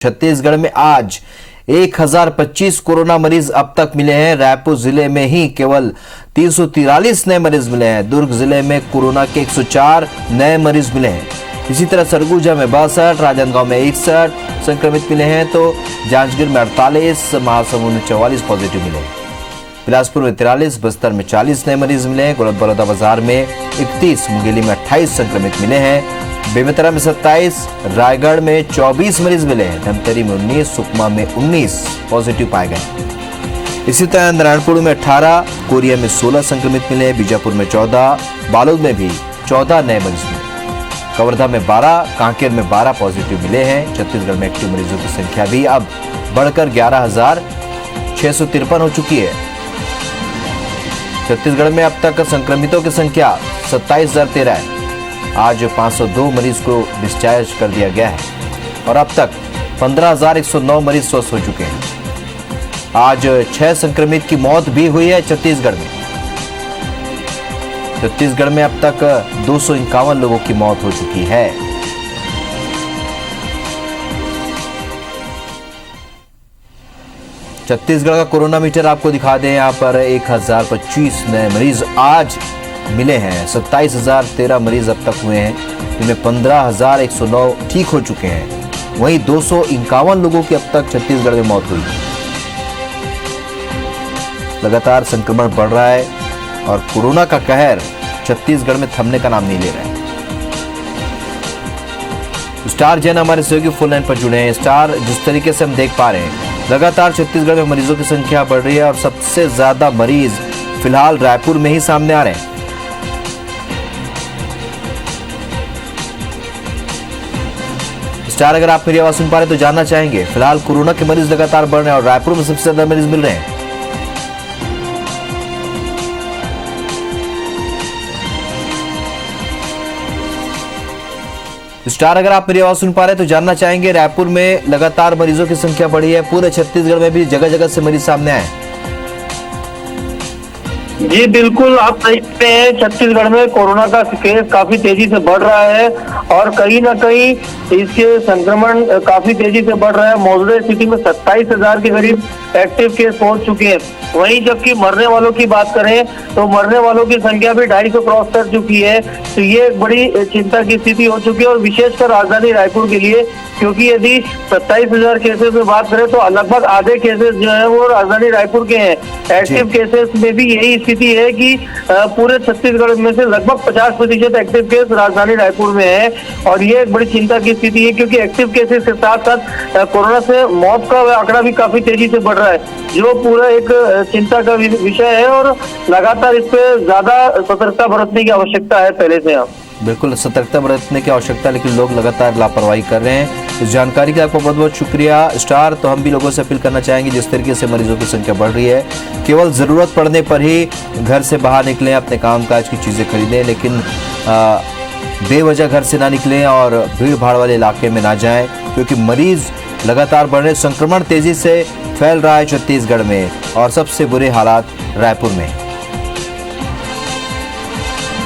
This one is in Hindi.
छत्तीसगढ़ में आज 1025 कोरोना मरीज अब तक मिले हैं। रायपुर जिले में ही केवल 343 नए मरीज मिले हैं। दुर्ग जिले में कोरोना के 104 नए मरीज मिले हैं। इसी तरह सरगुजा में 62, राजनांदगांव में 61 संक्रमित मिले हैं, तो जांजगीर में 48, महासमुंद में 44 पॉजिटिव मिले हैं। बिलासपुर में 43, बस्तर में 40 नए मरीज मिले हैं। बलौदाबाजार में 31, मुंगेली में 28 संक्रमित मिले हैं। बेमेतरा में 27, रायगढ़ में 24 मरीज मिले हैं। धमतरी में 19, सुकमा में 19 पॉजिटिव पाए गए। इसी तरह नारायणपुर में 18, कोरिया में 16 संक्रमित मिले हैं। बीजापुर में 14, बालोद में भी 14 नए मरीज मिले। कवर्धा में 12, कांकेर में 12 पॉजिटिव मिले हैं। छत्तीसगढ़ में एक्टिव मरीजों की संख्या भी अब बढ़कर 11,653 हो चुकी है। छत्तीसगढ़ में अब तक संक्रमितों की संख्या 27,013 है। आज 502 मरीज को डिस्चार्ज कर दिया गया है और अब तक 15,109 मरीज स्वस्थ हो चुके हैं। आज 6 संक्रमित की मौत भी हुई है छत्तीसगढ़ में। छत्तीसगढ़ में अब तक 251 लोगों की मौत हो चुकी है। छत्तीसगढ़ का कोरोना मीटर आपको दिखा दें। यहाँ पर 1025 नए मरीज आज मिले हैं। 27,013 मरीज अब तक हुए हैं, जिनमें 15,109 ठीक हो चुके हैं। वहीं 251 लोगों की अब तक छत्तीसगढ़ में मौत हुई। लगातार संक्रमण बढ़ रहा है और कोरोना का कहर छत्तीसगढ़ में थमने का नाम नहीं ले रहा है। स्टार जैन हमारे सहयोगी फोन लाइन पर जुड़े हैं। स्टार, जिस तरीके से हम देख पा रहे हैं, लगातार छत्तीसगढ़ में मरीजों की संख्या बढ़ रही है और सबसे ज्यादा मरीज फिलहाल रायपुर में ही सामने आ रहे हैं। स्टार, अगर आप मेरी आवाज सुन पा रहे हैं तो जानना चाहेंगे, फिलहाल कोरोना के मरीज लगातार बढ़ रहे हैं और रायपुर में सबसे ज्यादा मरीज मिल रहे हैं। स्टार, अगर आप मेरी आवाज सुन पा रहे हैं तो जानना चाहेंगे, रायपुर में लगातार मरीजों की संख्या बढ़ी है, पूरे छत्तीसगढ़ में भी जगह जगह से मरीज सामने आए। जी बिल्कुल, आप देखते हैं छत्तीसगढ़ में कोरोना का केस काफी तेजी से बढ़ रहा है और कहीं ना कहीं इसके संक्रमण काफी तेजी से बढ़ रहा है। मौजूदा स्थिति में 27,000 के करीब एक्टिव केस पहुंच चुके हैं। वहीं जबकि मरने वालों की बात करें तो मरने वालों की संख्या भी 250 क्रॉस कर चुकी है। तो ये एक बड़ी चिंता की स्थिति हो चुकी है और विशेषकर राजधानी रायपुर के लिए, क्योंकि यदि 27,000 केसेस में बात करें तो लगभग आधे केसेस जो है वो राजधानी रायपुर के हैं। एक्टिव केसेस में भी यही स्थिति है कि पूरे छत्तीसगढ़ में से लगभग 50% एक्टिव केस राजधानी रायपुर में है और ये एक बड़ी चिंता की स्थिति है, क्योंकि एक्टिव केसेस के साथ साथ कोरोना से मौत का आंकड़ा भी काफी तेजी से बढ़ रहा है, जो पूरा एक चिंता का विषय है और लगातार इस पे ज्यादा सतर्कता बरतने की आवश्यकता है पहले से। बिल्कुल सतर्कता बरतने की आवश्यकता, लेकिन लोग लगातार लापरवाही कर रहे हैं। इस जानकारी का आपको बहुत बहुत शुक्रिया स्टार। तो हम भी लोगों से अपील करना चाहेंगे, जिस तरीके से मरीजों की संख्या बढ़ रही है, केवल जरूरत पड़ने पर ही घर से बाहर निकलें, अपने कामकाज की चीजें खरीदें, लेकिन बेवजह घर से ना निकलें और भीड़ भाड़ वाले इलाके में ना जाएं, क्योंकि मरीज लगातार बढ़ रहे, संक्रमण तेजी से फैल रहा है छत्तीसगढ़ में और सबसे बुरे हालात रायपुर में।